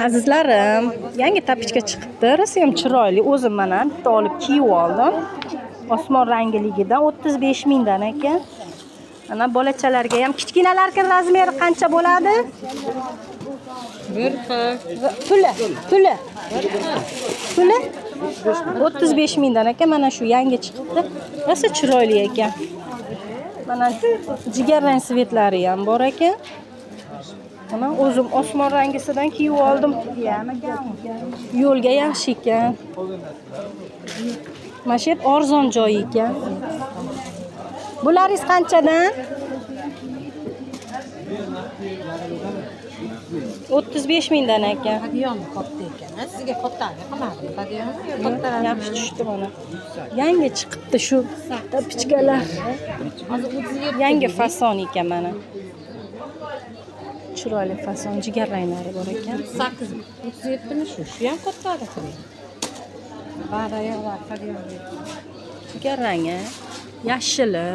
Azizlarim, yangi tapichka chiqibdi. Rosa ham chiroyli. O'zim mana bitta olib kiyib oldim. Osmon rangiligidan 35 mingdan ekan. Mana bolachalarga ham kichkinalarga razmeri qancha bo'ladi? Puli 35 mingdan ekan. Mana shu yangi chiqibdi. Rosa chiroyli ekan. Mana jigarrang svetlari ham bor ekan. Mana o'zim osmon rangisidan kiyib oldim. Yo'lga yaxshi ekan. Mana shu arzon joy ekan. Bularingiz qanchadan? 35 mingdan ekan. Hadiyon katta ekan. Sizga kattani qilmadim. Hadiyon Yaxshi tushdi mana. Yangi chiqibdi shu tapichkalar. Yangi fason ekan mana. Chiroyli fason, jigar ranglari bor ekan. 37 mi shu? Shu ham kattari qiling. Bari yo'q, hadiyon. Jigar rangi, yashili,